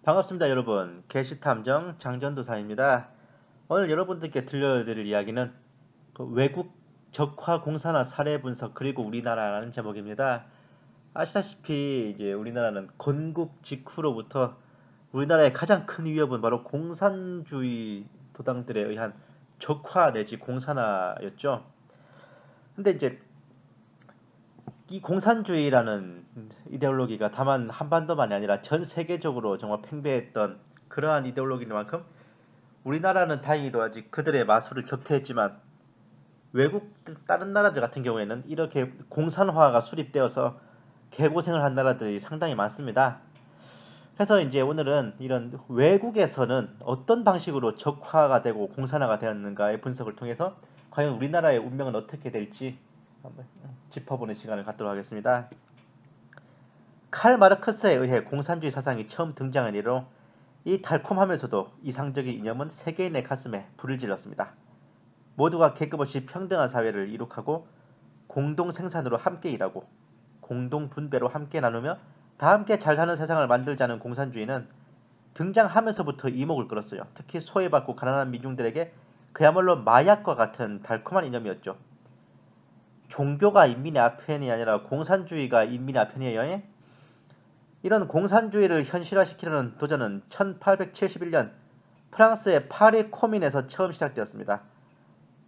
반갑습니다, 여러분. 게시탐정 장전도사입니다. 오늘 여러분들께 들려드릴 이야기는 외국 적화 공산화 사례 분석 그리고 우리나라라는 제목입니다. 아시다시피 이제 우리나라는 건국 직후로부터 우리나라의 가장 큰 위협은 바로 공산주의 도당들에 의한 적화 내지 공산화였죠. 근데 이제 이 공산주의라는 이데올로기가 다만 한반도만이 아니라 전 세계적으로 정말 팽배했던 그러한 이데올로기인 만큼 우리나라는 다행히도 아직 그들의 마술을 격퇴했지만 외국 다른 나라들 같은 경우에는 이렇게 공산화가 수립되어서 개고생을 한 나라들이 상당히 많습니다. 그래서 이제 오늘은 이런 외국에서는 어떤 방식으로 적화가 되고 공산화가 되었는가의 분석을 통해서 과연 우리나라의 운명은 어떻게 될지 한번 짚어보는 시간을 갖도록 하겠습니다. 칼 마르크스에 의해 공산주의 사상이 처음 등장한 이래로 이 달콤하면서도 이상적인 이념은 세계인의 가슴에 불을 질렀습니다. 모두가 계급 없이 평등한 사회를 이룩하고 공동 생산으로 함께 일하고 공동 분배로 함께 나누며 다 함께 잘 사는 세상을 만들자는 공산주의는 등장하면서부터 이목을 끌었어요. 특히 소외받고 가난한 민중들에게 그야말로 마약과 같은 달콤한 이념이었죠. 종교가 인민의 아편이 아니라 공산주의가 인민의 아편이에요. 이런 공산주의를 현실화시키려는 도전은 1871년 프랑스의 파리 코민에서 처음 시작되었습니다.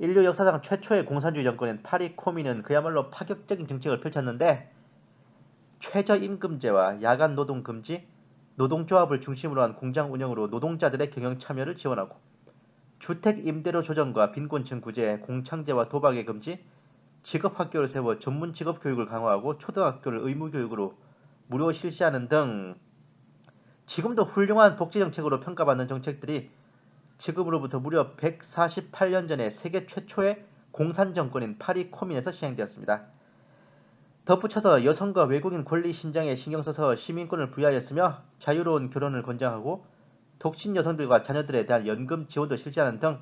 인류 역사상 최초의 공산주의 정권인 파리 코민은 그야말로 파격적인 정책을 펼쳤는데 최저임금제와 야간 노동 금지, 노동조합을 중심으로 한 공장 운영으로 노동자들의 경영 참여를 지원하고 주택 임대료 조정과 빈곤층 구제, 공창제와 도박의 금지, 직업학교를 세워 전문 직업 교육을 강화하고 초등학교를 의무 교육으로 무료 실시하는 등 지금도 훌륭한 복지 정책으로 평가받는 정책들이 지금으로부터 무려 148년 전에 세계 최초의 공산 정권인 파리 코민에서 시행되었습니다. 덧붙여서 여성과 외국인 권리 신장에 신경 써서 시민권을 부여하였으며 자유로운 결혼을 권장하고 독신 여성들과 자녀들에 대한 연금 지원도 실시하는 등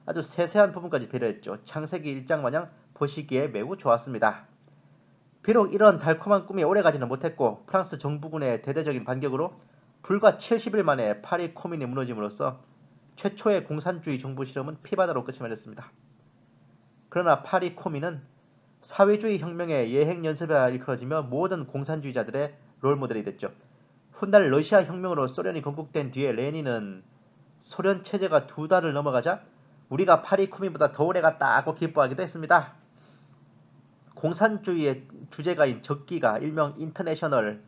아주 세세한 부분까지 배려했죠. 창세기 1장 마냥 보시기에 매우 좋았습니다. 비록 이런 달콤한 꿈이 오래가지는 못했고 프랑스 정부군의 대대적인 반격으로 불과 70일 만에 파리 코민이 무너짐으로써 최초의 공산주의 정부 실험은 피바다로 끝이 맺었습니다. 그러나 파리 코민은 사회주의 혁명의 예행 연습에 일컬어지며 모든 공산주의자들의 롤모델이 됐죠. 훗날 러시아 혁명으로 소련이 건국된 뒤에 레닌은 소련 체제가 2달을 넘어가자 우리가 파리 코민보다 더 오래 갔다고 기뻐하기도 했습니다. 공산주의의 주제가인 적기가 일명 인터내셔널은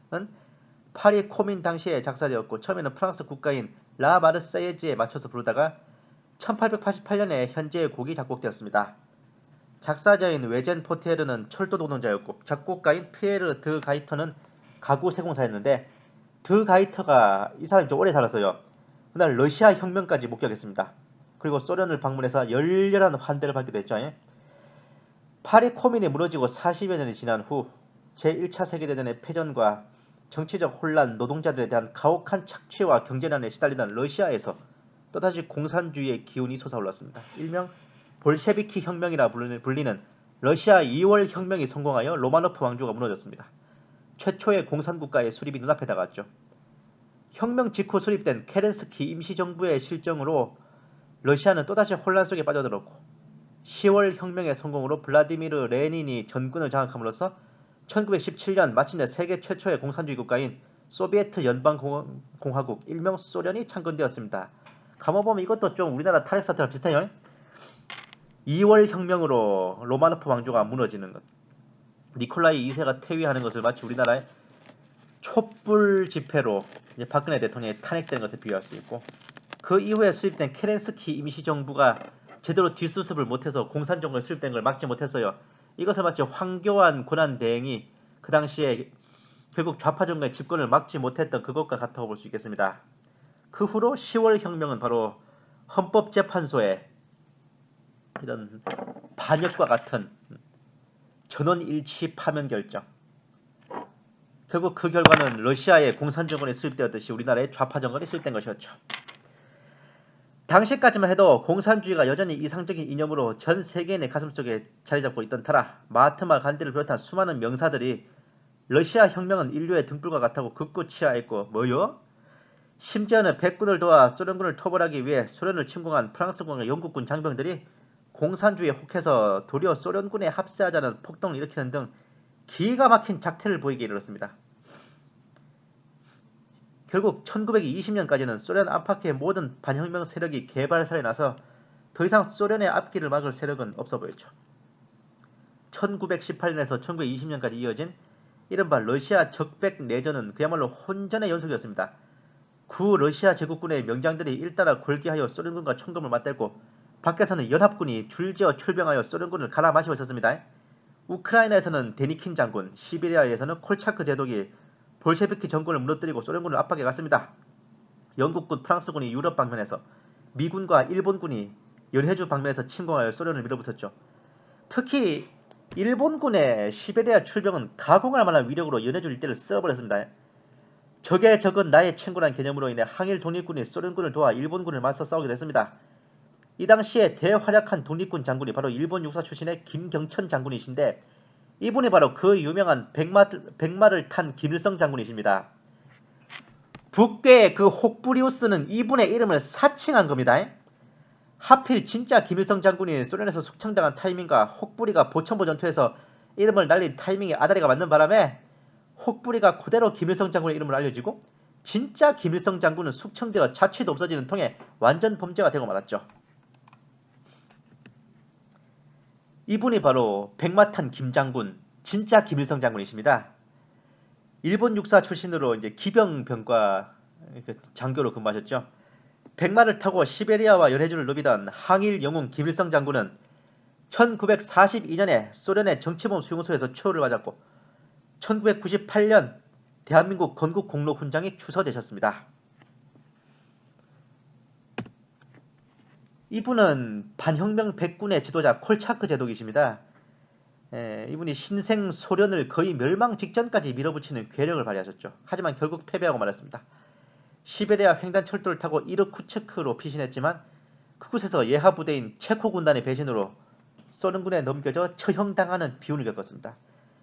파리 코민 당시에 작사되었고 처음에는 프랑스 국가인 라 마르세예즈에 맞춰서 부르다가 1888년에 현재의 곡이 작곡되었습니다. 작사자인 외젠 포티에르는 철도 노동자였고 작곡가인 피에르 드 가이터는 가구 세공사였는데 드 가이터가 이 사람이 좀 오래 살았어요. 그날 러시아 혁명까지 목격했습니다. 그리고 소련을 방문해서 열렬한 환대를 받기도 했죠. 파리 코민이 무너지고 40여 년이 지난 후 제1차 세계대전의 패전과 정치적 혼란, 노동자들에 대한 가혹한 착취와 경제난에 시달리던 러시아에서 또다시 공산주의의 기운이 솟아올랐습니다. 일명 볼셰비키 혁명이라 불리는 러시아 2월 혁명이 성공하여 로마노프 왕조가 무너졌습니다. 최초의 공산국가의 수립이 눈앞에 다가왔죠. 혁명 직후 수립된 케렌스키 임시정부의 실정으로 러시아는 또다시 혼란 속에 빠져들었고 10월 혁명의 성공으로 블라디미르 레닌이 전군을 장악함으로써 1917년 마침내 세계 최초의 공산주의 국가인 소비에트 연방공화국 일명 소련이 창건되었습니다. 가만보면 이것도 좀 우리나라 탄핵 사태랑 비슷해요. 2월 혁명으로 로마노프 왕조가 무너지는 것, 니콜라이 2세가 퇴위하는 것을 마치 우리나라의 촛불 집회로 박근혜 대통령이 탄핵된 것에 비유할 수 있고 그 이후에 수립된 케렌스키 임시정부가 제대로 뒷수습을 못해서 공산정권이 수립된 걸 막지 못했어요. 이것을 마치 황교안 권한대행이 그 당시에 결국 좌파 정권의 집권을 막지 못했던 그것과 같다고 볼 수 있겠습니다. 그 후로 10월 혁명은 바로 헌법재판소의 이런 반역과 같은 전원일치 파면 결정, 결국 그 결과는 러시아의 공산정권이 수립되었듯이 우리나라의 좌파 정권이 수립된 것이었죠. 당시까지만 해도 공산주의가 여전히 이상적인 이념으로 전 세계인의 가슴속에 자리잡고 있던 터라 마하트마 간디를 비롯한 수많은 명사들이 러시아 혁명은 인류의 등불과 같다고 극구 치하했고 뭐요? 심지어는 백군을 도와 소련군을 토벌하기 위해 소련을 침공한 프랑스군과 영국군 장병들이 공산주의에 혹해서 도리어 소련군에 합세하자는 폭동을 일으키는 등 기가 막힌 작태를 보이게 이르렀습니다. 결국 1920년까지는 소련 안팎의 모든 반혁명 세력이 개발사에 나서 더 이상 소련의 앞길을 막을 세력은 없어 보였죠. 1918년에서 1920년까지 이어진 이른바 러시아 적백 내전은 그야말로 혼전의 연속이었습니다. 구 러시아 제국군의 명장들이 일따라 골기하여 소련군과 총검을 맞대고 밖에서는 연합군이 줄지어 출병하여 소련군을 갈아마시고 있었습니다. 우크라이나에서는 데니킨 장군, 시베리아에서는 콜차크 제독이 볼셰비키 정권을 무너뜨리고 소련군을 압박해 갔습니다. 영국군, 프랑스군이 유럽 방면에서, 미군과 일본군이 연해주 방면에서 침공하여 소련을 밀어붙였죠. 특히 일본군의 시베리아 출병은 가공할 만한 위력으로 연해주 일대를 쓸어버렸습니다. 적의 적은 나의 친구란 개념으로 인해 항일 독립군이 소련군을 도와 일본군을 맞서 싸우게 됐습니다. 이 당시에 대활약한 독립군 장군이 바로 일본 육사 출신의 김경천 장군이신데, 이분이 바로 그 유명한 백마를 탄 김일성 장군이십니다. 북괴의 그 혹부리우스는 이분의 이름을 사칭한 겁니다. 하필 진짜 김일성 장군이 소련에서 숙청당한 타이밍과 혹부리가 보천보 전투에서 이름을 날린 타이밍에 아다리가 맞는 바람에 혹부리가 그대로 김일성 장군의 이름을 알려지고, 진짜 김일성 장군은 숙청되어 자취도 없어지는 통에 완전 범죄가 되고 말았죠. 이분이 바로 백마탄 김장군, 진짜 김일성 장군이십니다. 일본 육사 출신으로 이제 기병병과 장교로 근무하셨죠. 백마를 타고 시베리아와 연해주를 누비던 항일 영웅 김일성 장군은 1942년에 소련의 정치범 수용소에서 최후를 맞았고 1998년 대한민국 건국공로 훈장이 추서되셨습니다. 이분은 반혁명 백군의 지도자 콜차크 제독이십니다. 이분이 신생 소련을 거의 멸망 직전까지 밀어붙이는 괴력을 발휘하셨죠. 하지만 결국 패배하고 말았습니다. 시베리아 횡단철도를 타고 이르쿠츠크로 피신했지만 그곳에서 예하 부대인 체코 군단의 배신으로 소련군에 넘겨져 처형당하는 비운을 겪었습니다.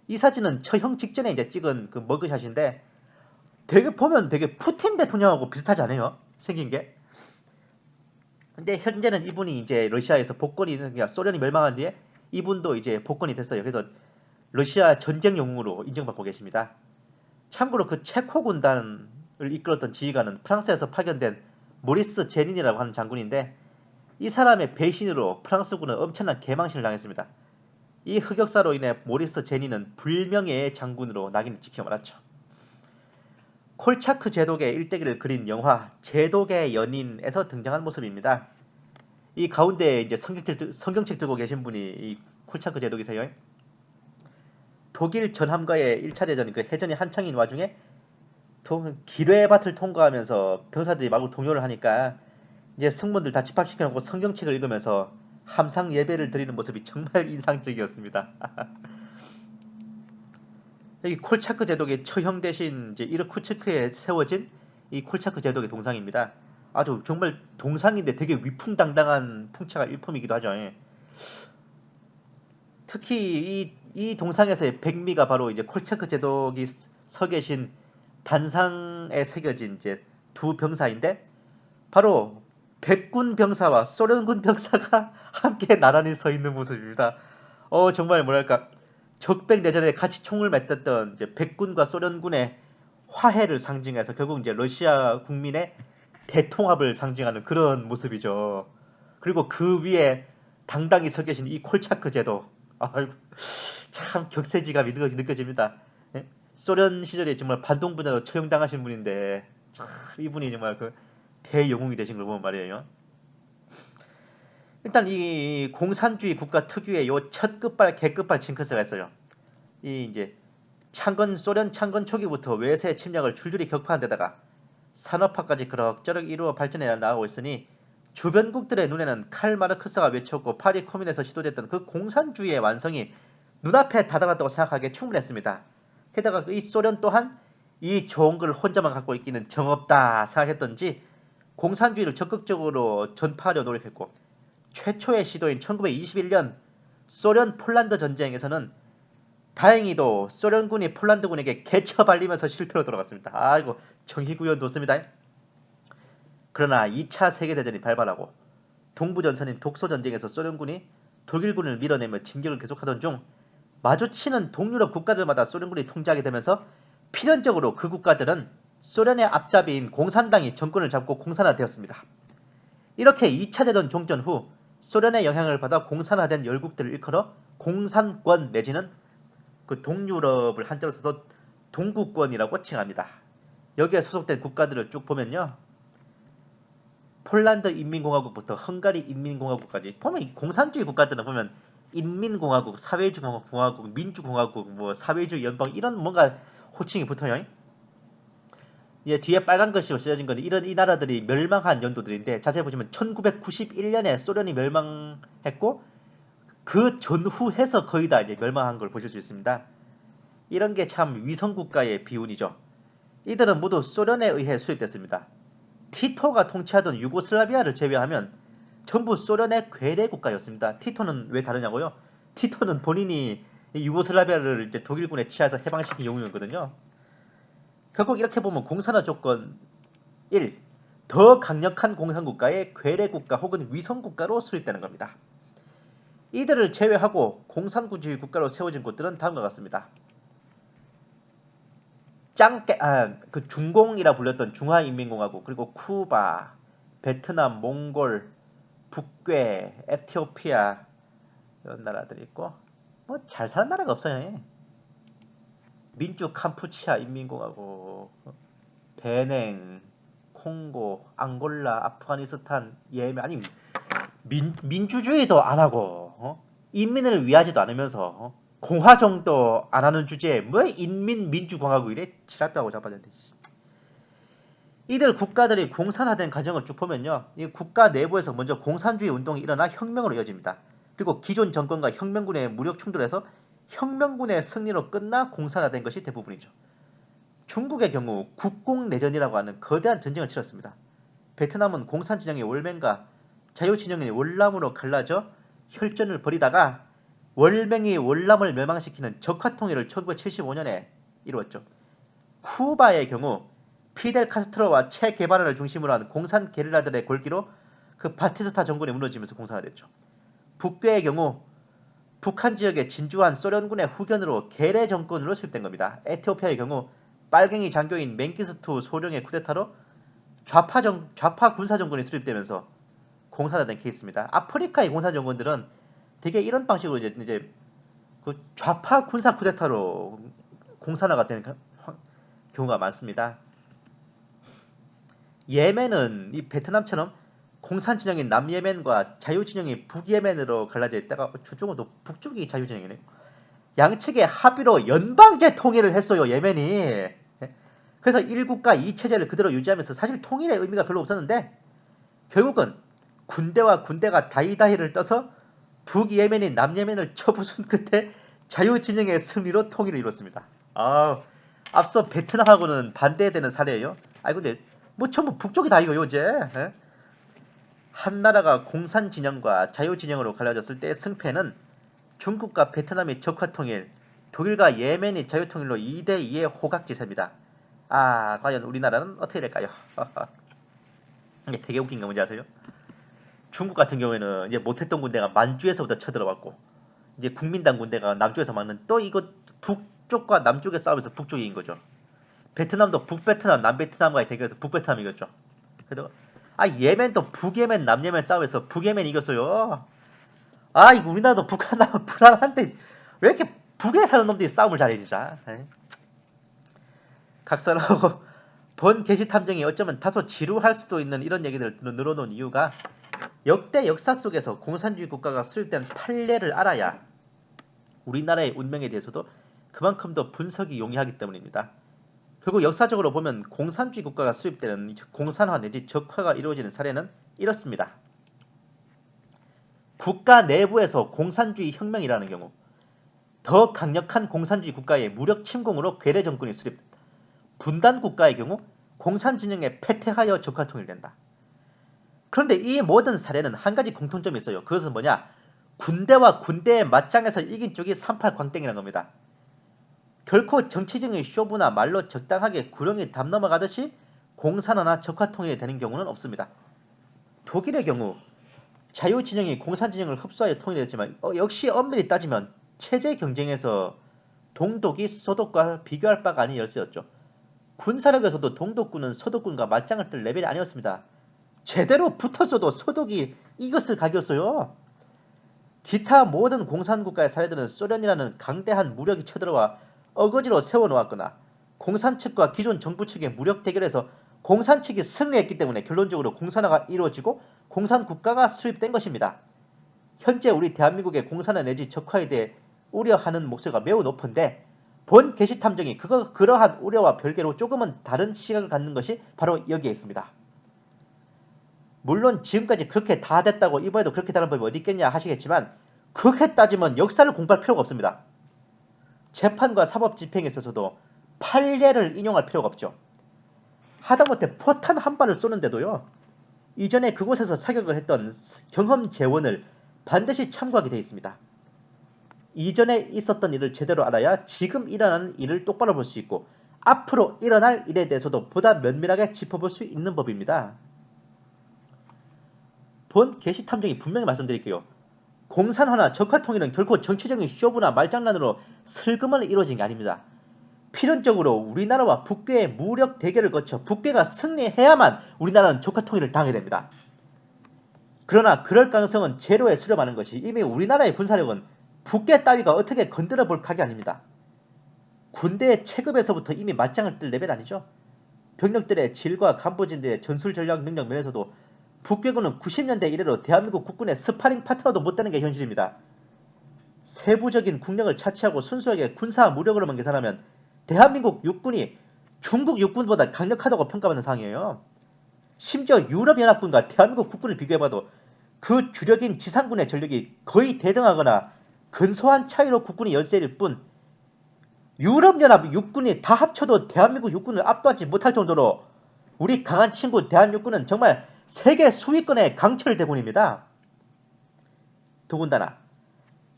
이 사진은 처형 직전에 이제 찍은 그 머그샷인데 되게 보면 되게 푸틴 대통령하고 비슷하지 않아요? 생긴 게. 근데 현재는 이분이 이제 러시아에서 복권이 그러니까 소련이 멸망한 뒤에 이분도 이제 복권이 됐어요. 그래서 러시아 전쟁 영웅으로 인정받고 계십니다. 참고로 그 체코 군단을 이끌었던 지휘관은 프랑스에서 파견된 모리스 제닌이라고 하는 장군인데, 이 사람의 배신으로 프랑스군은 엄청난 개망신을 당했습니다. 이 흑역사로 인해 모리스 제닌은 불명예의 장군으로 낙인을 찍혀 말았죠. 콜차크 제독의 일대기를 그린 영화 제독의 연인에서 등장한 모습입니다. 이 가운데 이제 성경책 들고 계신 분이 이 콜차크 제독이세요. 독일 전함과의 1차 대전, 그 해전이 한창인 와중에 기뢰밭을 통과하면서 병사들이 마구 동요를 하니까 이제 승무원들 다 집합시켜놓고 성경책을 읽으면서 함상 예배를 드리는 모습이 정말 인상적이었습니다. 여기 콜차크 제독의 처형 대신 이제 이르쿠츠크에 세워진 이 콜차크 제독의 동상입니다. 아주 정말 동상인데 되게 위풍당당한 풍채가 일품이기도 하죠. 특히 이 동상에서의 백미가 바로 이제 콜차크 제독이 서 계신 단상에 새겨진 이제 두 병사인데, 바로 백군 병사와 소련군 병사가 함께 나란히 서 있는 모습입니다. 정말 뭐랄까, 적백 내전에 같이 총을 맺었던 이제 백군과 소련군의 화해를 상징해서 결국 이제 러시아 국민의 대통합을 상징하는 그런 모습이죠. 그리고 그 위에 당당히 서 계신 이 콜차크 제도, 참 격세지감이 느껴집니다. 예? 소련 시절에 정말 반동 분야로 처형당하신 분인데 참 이분이 정말 그 대영웅이 되신 걸 보면 말이에요. 일단 이 공산주의 국가 특유의 요 첫 끝발 개끝발 징크스가 있어요. 이 이제 소련 창건 초기부터 외세 침략을 줄줄이 격파한 데다가 산업화까지 그럭저럭 이루어 발전해 나가고 있으니 주변국들의 눈에는 칼 마르크스가 외쳤고 파리 코민에서 시도됐던 그 공산주의의 완성이 눈앞에 다다랐다고 생각하기에 충분했습니다. 게다가 이 소련 또한 이 좋은 걸 혼자만 갖고 있기는 정없다 생각했던지 공산주의를 적극적으로 전파하려 노력했고, 최초의 시도인 1921년 소련 폴란드 전쟁에서는 다행히도 소련군이 폴란드군에게 개처 발리면서 실패로 돌아갔습니다. 아이고 정의구현 돋습니다. 그러나 2차 세계대전이 발발하고 동부전선인 독소전쟁에서 소련군이 독일군을 밀어내며 진격을 계속하던 중 마주치는 동유럽 국가들마다 소련군이 통제하게 되면서 필연적으로 그 국가들은 소련의 앞잡이인 공산당이 정권을 잡고 공산화되었습니다. 이렇게 2차 대전 종전 후 소련의 영향을 받아 공산화된 열국들을 일컬어 공산권 내지는 그 동유럽을 한자로 써서 동구권이라고 칭합니다. 여기에 소속된 국가들을 쭉 보면요. 폴란드 인민공화국부터 헝가리 인민공화국까지 보면 공산주의 국가들은 보면 인민공화국, 사회주의공화국, 민주공화국, 뭐 사회주의 연방 이런 뭔가 호칭이 붙어요. 예, 뒤에 빨간 글씨로 쓰여진 건데 이런 이 나라들이 멸망한 연도들인데 자세히 보시면 1991년에 소련이 멸망했고 그 전후해서 거의 다 이제 멸망한 걸 보실 수 있습니다. 이런 게 참 위성국가의 비운이죠. 이들은 모두 소련에 의해 수입됐습니다. 티토가 통치하던 유고슬라비아를 제외하면 전부 소련의 괴뢰 국가였습니다. 티토는 왜 다르냐고요? 티토는 본인이 유고슬라비아를 이제 독일군에 취해서 해방시킨 영웅이거든요. 결국 이렇게 보면 공산화 조건 1. 더 강력한 공산국가의 괴뢰국가 혹은 위성국가로 수립되는 겁니다. 이들을 제외하고 공산주의 국가로 세워진 곳들은 다음과 같습니다. 그 중공이라 불렸던 중화인민공화국, 그리고 쿠바, 베트남, 몽골, 북괴, 에티오피아 이런 나라들이 있고 뭐 잘 사는 나라가 없어요. 민주 캄푸치아 인민공화국, 베냉, 콩고, 앙골라, 아프가니스탄, 예멘 아니 민주주의도 안 하고 인민을 위하지도 않으면서 공화 정도 안 하는 주제에 뭐 인민민주공화국 이래 치랍다고 자빠졌네. 이들 국가들이 공산화된 과정을 쭉 보면요. 이 국가 내부에서 먼저 공산주의 운동이 일어나 혁명으로 이어집니다. 그리고 기존 정권과 혁명군의 무력 충돌에서 혁명군의 승리로 끝나 공산화된 것이 대부분이죠. 중국의 경우 국공내전이라고 하는 거대한 전쟁을 치렀습니다. 베트남은 공산진영의 월맹과 자유진영의 월남으로 갈라져 혈전을 벌이다가 월맹이 월남을 멸망시키는 적화통일을 1975년에 이루었죠. 쿠바의 경우 피델 카스트로와 체 게바라를 중심으로 한 공산 게릴라들의 골기로 그 바티스타 정권이 무너지면서 공산화됐죠. 북괴의 경우 북한 지역에 진주한 소련군의 후견으로 게레 정권으로 수립된 겁니다. 에티오피아의 경우 빨갱이 장교인 맹기스투 소령의 쿠데타로 좌파 군사 정권이 수립되면서 공산화된 케이스입니다. 아프리카의 공산 정권들은 되게 이런 방식으로 이제 그 좌파 군사 쿠데타로 공산화가 되는 경우가 많습니다. 예멘은 이 베트남처럼 공산 진영인 남예멘과 자유 진영이 북예멘으로 갈라져 있다가 저쪽은 또 북쪽이 자유 진영이네. 양측의 합의로 연방제 통일을 했어요. 예멘이. 그래서 1국가 2체제를 그대로 유지하면서 사실 통일의 의미가 별로 없었는데 결국은 군대와 군대가 다이다이를 떠서 북예멘인 남예멘을 쳐부순 끝에 자유진영의 승리로 통일을 이뤘습니다. 앞서 베트남하고는 반대되는 사례예요. 근데 뭐 전부 북쪽이 다 이거요 이제. 한 나라가 공산 진영과 자유 진영으로 갈라졌을 때의 승패는 중국과 베트남의 적화통일, 독일과 예멘이 자유통일로 2대2의 호각지세입니다. 과연 우리나라는 어떻게 될까요? 이게 되게 웃긴 게 뭔지 아세요? 중국 같은 경우에는 이제 못했던 군대가 만주에서부터 쳐들어왔고 이제 국민당 군대가 남쪽에서 막는 또 이거 북쪽과 남쪽의 싸움에서 북쪽이 이긴 거죠. 베트남도 북베트남, 남베트남과의 대결에서 북베트남이 이겼죠. 그래도 예멘도 북예멘, 남예멘 싸움에서 북예멘이 이겼어요. 이거 우리나라도 북한 나면 불안한데 왜 이렇게 북에 사는 놈들이 싸움을 잘해 진짜. 각설하고 본 게시 탐정이 어쩌면 다소 지루할 수도 있는 이런 얘기들을 늘어놓은 이유가 역대 역사 속에서 공산주의 국가가 수립된 판례를 알아야 우리나라의 운명에 대해서도 그만큼 더 분석이 용이하기 때문입니다. 결국 역사적으로 보면 공산주의 국가가 수립되는 공산화 내지 적화가 이루어지는 사례는 이렇습니다. 국가 내부에서 공산주의 혁명이라는 경우 더 강력한 공산주의 국가의 무력 침공으로 괴뢰 정권이 수립된다. 분단 국가의 경우 공산 진영에 패퇴하여 적화 통일된다. 그런데 이 모든 사례는 한 가지 공통점이 있어요. 그것은 뭐냐? 군대와 군대의 맞짱에서 이긴 쪽이 38 광땡이라는 겁니다. 결코 정치적인 쇼부나 말로 적당하게 구렁이 담 넘어가듯이 공산화나 적화통일이 되는 경우는 없습니다. 독일의 경우 자유진영이 공산진영을 흡수하여 통일했지만 역시 엄밀히 따지면 체제 경쟁에서 동독이 서독과 비교할 바가 아닌 열세였죠. 군사력에서도 동독군은 서독군과 맞짱을 뜰 레벨이 아니었습니다. 제대로 붙었어도 서독이 이것을 각이었어요. 기타 모든 공산국가의 사례들은 소련이라는 강대한 무력이 쳐들어와 어거지로 세워놓았거나 공산 측과 기존 정부 측의 무력 대결에서 공산 측이 승리했기 때문에 결론적으로 공산화가 이루어지고 공산국가가 수립된 것입니다. 현재 우리 대한민국의 공산화 내지 적화에 대해 우려하는 목소리가 매우 높은데 본 게시탐정이 그러한 우려와 별개로 조금은 다른 시각을 갖는 것이 바로 여기에 있습니다. 물론 지금까지 그렇게 다 됐다고 이번에도 그렇게 다른 법이 어디 있겠냐 하시겠지만 그렇게 따지면 역사를 공부할 필요가 없습니다. 재판과 사법집행에 있어서도 판례를 인용할 필요가 없죠. 하다못해 포탄 한 발을 쏘는데도요. 이전에 그곳에서 사격을 했던 경험 재원을 반드시 참고하게 되어 있습니다. 이전에 있었던 일을 제대로 알아야 지금 일어나는 일을 똑바로 볼 수 있고 앞으로 일어날 일에 대해서도 보다 면밀하게 짚어볼 수 있는 법입니다. 본 게시탐정이 분명히 말씀드릴게요. 공산화나 적화통일은 결코 정치적인 쇼부나 말장난으로 슬그머니 이루어진 게 아닙니다. 필연적으로 우리나라와 북괴의 무력 대결을 거쳐 북괴가 승리해야만 우리나라는 적화통일을 당하게 됩니다. 그러나 그럴 가능성은 제로에 수렴하는 것이 이미 우리나라의 군사력은 북괴 따위가 어떻게 건드려 볼 각이 아닙니다. 군대의 체급에서부터 이미 맞짱을 뜰 레벨 아니죠. 병력들의 질과 간부진들의 전술 전략 능력 면에서도 북괴군은 90년대 이래로 대한민국 국군의 스파링 파트너도 못 되는 게 현실입니다. 세부적인 국력을 차치하고 순수하게 군사 무력으로만 계산하면 대한민국 육군이 중국 육군보다 강력하다고 평가받는 상황이에요. 심지어 유럽연합군과 대한민국 국군을 비교해봐도 그 주력인 지상군의 전력이 거의 대등하거나 근소한 차이로 국군이 열세일 뿐 유럽연합 육군이 다 합쳐도 대한민국 육군을 압도하지 못할 정도로 우리 강한 친구 대한육군은 정말 세계 수위권의 강철 대군입니다. 더군다나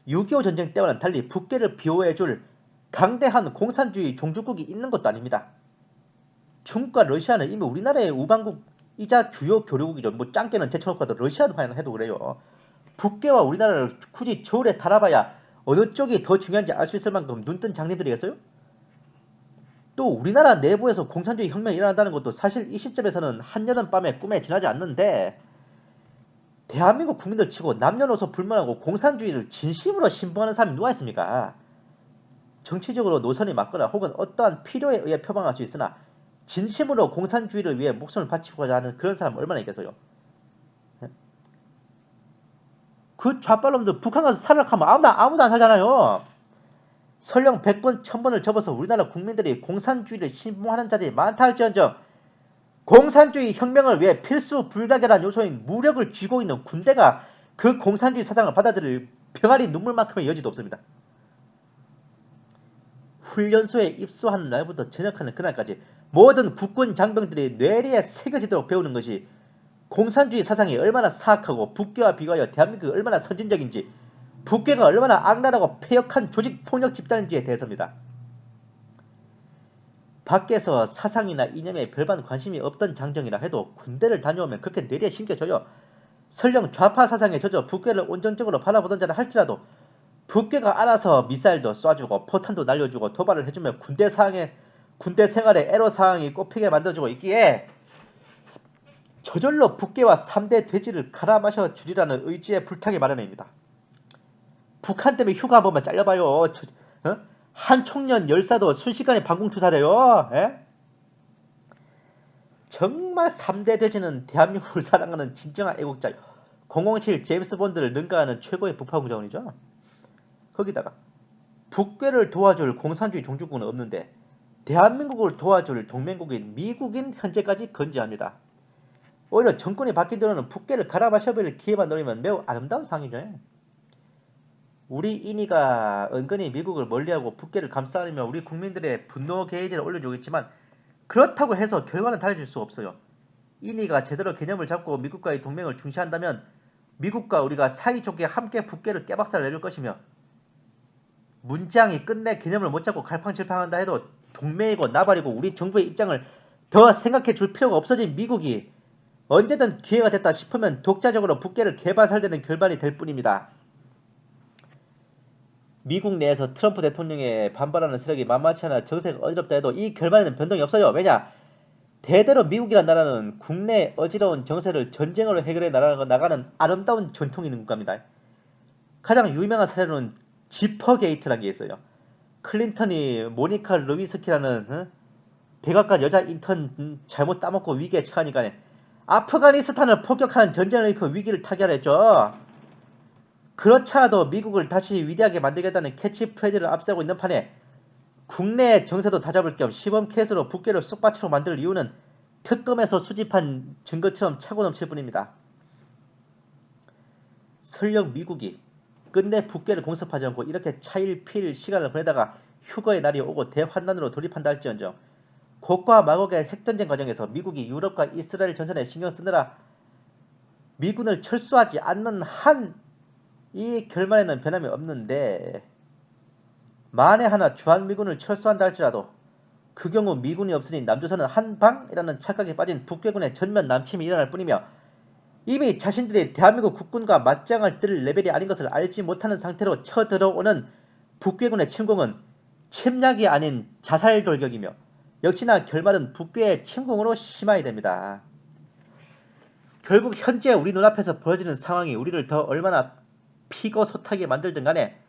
6.25 전쟁 때와는 달리 북괴를 비호해줄 강대한 공산주의 종주국이 있는 것도 아닙니다. 중국과 러시아는 이미 우리나라의 우방국이자 주요 교류국이죠. 뭐 짱깨는 제쳐놓고 하도 러시아도 해도 그래요. 북괴와 우리나라를 굳이 저울에 달아봐야 어느 쪽이 더 중요한지 알 수 있을 만큼 눈뜬 장님들이겠어요? 또 우리나라 내부에서 공산주의 혁명이 일어난다는 것도 사실 이 시점에서는 한여름밤의 꿈에 지나지 않는데 대한민국 국민들 치고 남녀노소 불문하고 공산주의를 진심으로 신봉하는 사람이 누가 있습니까? 정치적으로 노선이 맞거나 혹은 어떠한 필요에 의해 표방할 수 있으나 진심으로 공산주의를 위해 목숨을 바치고자 하는 그런 사람 얼마나 있겠어요? 그 좌빨놈들 북한 가서 살아가면 아무도 안 살잖아요. 설령 100번 1000번을 접어서 우리나라 국민들이 공산주의를 신봉하는 자들이 많다 할지언정 공산주의 혁명을 위해 필수 불가결한 요소인 무력을 쥐고 있는 군대가 그 공산주의 사상을 받아들일 병아리 눈물만큼의 여지도 없습니다. 훈련소에 입소하는 날부터 전역하는 그날까지 모든 국군 장병들이 뇌리에 새겨지도록 배우는 것이 공산주의 사상이 얼마나 사악하고 북괴와 비교하여 대한민국이 얼마나 선진적인지 북괴가 얼마나 악랄하고 폐역한 조직 폭력 집단인지에 대해서입니다. 밖에서 사상이나 이념에 별반 관심이 없던 장정이라 해도 군대를 다녀오면 그렇게 뇌리에 심겨져요. 설령 좌파 사상에 젖어 북괴를 온전적으로 바라보던 자라 할지라도 북괴가 알아서 미사일도 쏴주고 포탄도 날려주고 도발을 해주며 군대 생활에 애로사항이 꼽히게 만들어주고 있기에 저절로 북괴와 3대 돼지를 갈아 마셔 주리라는 의지에 불타기 마련입니다. 북한 때문에 휴가 한 번만 잘려봐요. 한 총련 열사도 순식간에 방공투사돼요. 에? 정말 3대 돼지는 대한민국을 사랑하는 진정한 애국자 007 제임스 본드를 능가하는 최고의 북파공자원이죠. 거기다가 북괴를 도와줄 공산주의 종주국은 없는데 대한민국을 도와줄 동맹국인 미국인 현재까지 건재합니다. 오히려 정권이 바뀐 뒤로는 북괴를 갈아 마셔버릴 기회만 노리면 매우 아름다운 상황이죠. 우리 인이가 은근히 미국을 멀리하고 북괴를 감싸려면 우리 국민들의 분노 게이지를 올려주겠지만 그렇다고 해서 결과는 달라질 수 없어요. 인이가 제대로 개념을 잡고 미국과의 동맹을 중시한다면 미국과 우리가 사이좋게 함께 북괴를 깨박살 내줄 것이며 문장이 끝내 개념을 못 잡고 갈팡질팡한다 해도 동맹이고 나발이고 우리 정부의 입장을 더 생각해 줄 필요가 없어진 미국이 언제든 기회가 됐다 싶으면 독자적으로 북괴를 개발살되는 결말이 될 뿐입니다. 미국 내에서 트럼프 대통령에 반발하는 세력이 만만치 않아 정세가 어지럽다 해도 이 결말에는 변동이 없어요. 왜냐? 대대로 미국이란 나라는 국내 어지러운 정세를 전쟁으로 해결해 나가는 아름다운 전통이 있는 국가입니다. 가장 유명한 사례로는 지퍼 게이트라는 게 있어요. 클린턴이 모니카 루비스키라는 백악관 여자 인턴 잘못 따먹고 위기에 처하니까 아프가니스탄을 폭격하는 전쟁을 일으켜 위기를 타결했죠. 그렇자도 미국을 다시 위대하게 만들겠다는 캐치프레이즈를 앞세우고 있는 판에 국내 정세도 다잡을 겸 시범 케이스로 북괴를 쑥밭으로 만들 이유는 특검에서 수집한 증거처럼 차고 넘칠 뿐입니다. 설령 미국이 끝내 북괴를 공습하지 않고 이렇게 차일피일 시간을 보내다가 휴거의 날이 오고 대환란으로 돌입한다 할지언정 곡과 마곡의 핵전쟁 과정에서 미국이 유럽과 이스라엘 전선에 신경 쓰느라 미군을 철수하지 않는 한 이 결말에는 변함이 없는데 만에 하나 주한미군을 철수한다 할지라도 그 경우 미군이 없으니 남조선은 한방이라는 착각에 빠진 북괴군의 전면 남침이 일어날 뿐이며 이미 자신들이 대한민국 국군과 맞짱을 뜰 레벨이 아닌 것을 알지 못하는 상태로 쳐들어오는 북괴군의 침공은 침략이 아닌 자살 돌격이며 역시나 결말은 북괴의 침공으로 심화해야 됩니다. 결국 현재 우리 눈앞에서 벌어지는 상황이 우리를 더 얼마나 피고소타게 만들든 간에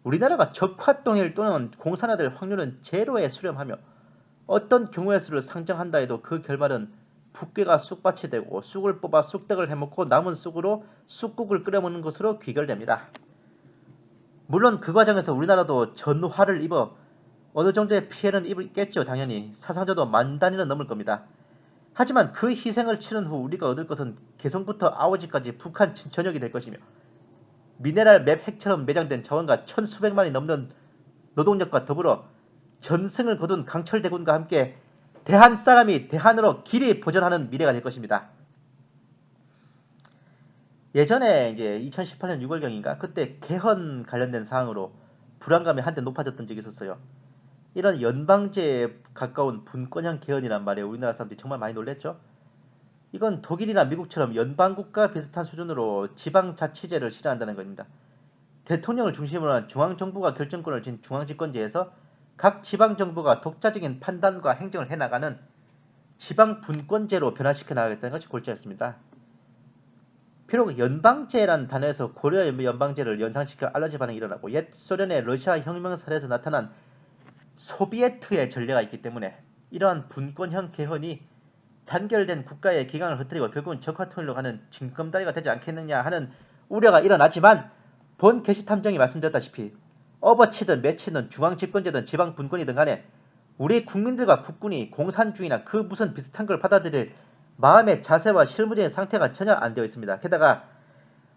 우리나라가 적화동일 또는 공산화될 확률은 제로에 수렴하며 어떤 경우의 수를 상정한다 해도 그 결말은 북괴가 쑥밭이 되고 쑥을 뽑아 쑥떡을 해먹고 남은 쑥으로 쑥국을 끓여먹는 것으로 귀결됩니다. 물론 그 과정에서 우리나라도 전화를 입어 어느 정도의 피해는 입겠죠. 당연히 사상자도 10,000단위는 넘을 겁니다. 하지만 그 희생을 치른 후 우리가 얻을 것은 개성부터 아오지까지 북한 전역이 될 것이며 미네랄 맵 핵처럼 매장된 자원과 천수백만이 넘는 노동력과 더불어 전승을 거둔 강철대군과 함께 대한 사람이 대한으로 길이 보전하는 미래가 될 것입니다. 예전에 이제 2018년 6월경인가 그때 개헌 관련된 사항으로 불안감이 한때 높아졌던 적이 있었어요. 이런 연방제에 가까운 분권형 개헌이란 말에 우리나라 사람들이 정말 많이 놀랬죠. 이건 독일이나 미국처럼 연방국가 비슷한 수준으로 지방자치제를 실현한다는 겁니다. 대통령을 중심으로 한 중앙정부가 결정권을 쥔 중앙집권제에서 각 지방정부가 독자적인 판단과 행정을 해나가는 지방분권제로 변화시켜 나가겠다는 것이 골자였습니다. 비록 연방제라는 단어에서 고려 연방제를 연상시켜 알러지 반응이 일어나고 옛 소련의 러시아 혁명 사례에서 나타난 소비에트의 전례가 있기 때문에 이러한 분권형 개헌이 단결된 국가의 기강을 흐트리고 결국은 적화통일로 가는 징검다리가 되지 않겠느냐 하는 우려가 일어나지만 본 게시탐정이 말씀드렸다시피 업어치든 매치든 중앙집권제든 지방분권이든 간에 우리 국민들과 국군이 공산주의나 그 무슨 비슷한 걸 받아들일 마음의 자세와 실무적인 상태가 전혀 안 되어 있습니다. 게다가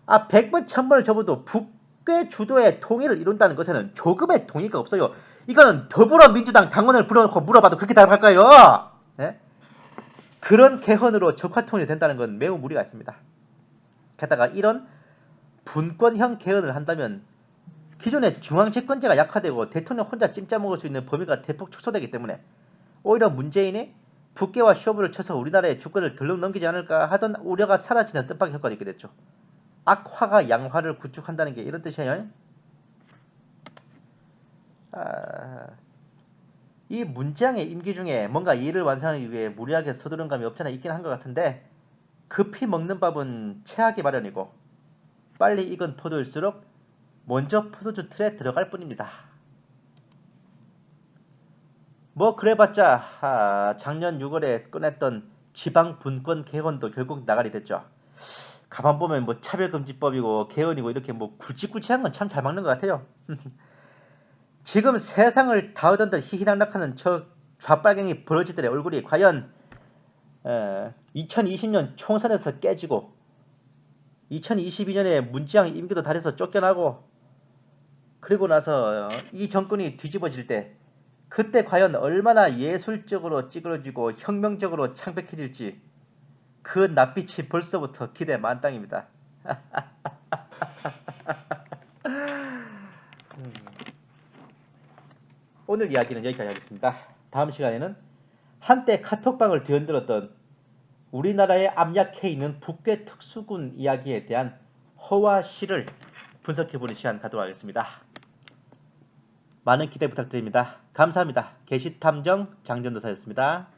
100번 1000번을 접어도 북괴 주도의 통일을 이룬다는 것에는 조금의 동의가 없어요. 이거는 더불어민주당 당원을 불러놓고 물어봐도 그렇게 대답할까요? 네? 그런 개헌으로 적화통일이 된다는 건 매우 무리가 있습니다. 게다가 이런 분권형 개헌을 한다면 기존의 중앙집권제가 약화되고 대통령 혼자 찜짜먹을 수 있는 범위가 대폭 축소되기 때문에 오히려 문재인이 북괴와 쇼부를 쳐서 우리나라의 주권을 덜렁 넘기지 않을까 하던 우려가 사라지는 뜻밖의 효과가 있게 됐죠. 악화가 양화를 구축한다는 게 이런 뜻이에요. 이 문재양의 임기 중에 뭔가 일을 완성하기 위해 무리하게 서두른 감이 없잖아 있긴 한 것 같은데 급히 먹는 밥은 체하기 마련이고 빨리 익은 포도일수록 먼저 포도주 틀에 들어갈 뿐입니다. 뭐 그래봤자 작년 6월에 꺼냈던 지방분권 개헌도 결국 나가리 됐죠. 가만 보면 뭐 차별금지법이고 개헌이고 이렇게 뭐 굵직굵직한 건 참 잘 막는 것 같아요. 지금 세상을 다 얻은 듯 희희낙낙하는 저 좌빨갱이 버러지들의 얼굴이 과연 2020년 총선에서 깨지고 2022년에 문재양 임기도 다해서 쫓겨나고 그리고 나서 이 정권이 뒤집어질 때 그때 과연 얼마나 예술적으로 찌그러지고 혁명적으로 창백해질지 그 낯빛이 벌써부터 기대 만땅입니다. 오늘 이야기는 여기까지 하겠습니다. 다음 시간에는 한때 카톡방을 뒤흔들었던 우리나라의 압력해 있는 북괴 특수군 이야기에 대한 허와 실을 분석해보는 시간 갖도록 하겠습니다. 많은 기대 부탁드립니다. 감사합니다. 게시탐정 장전도사였습니다.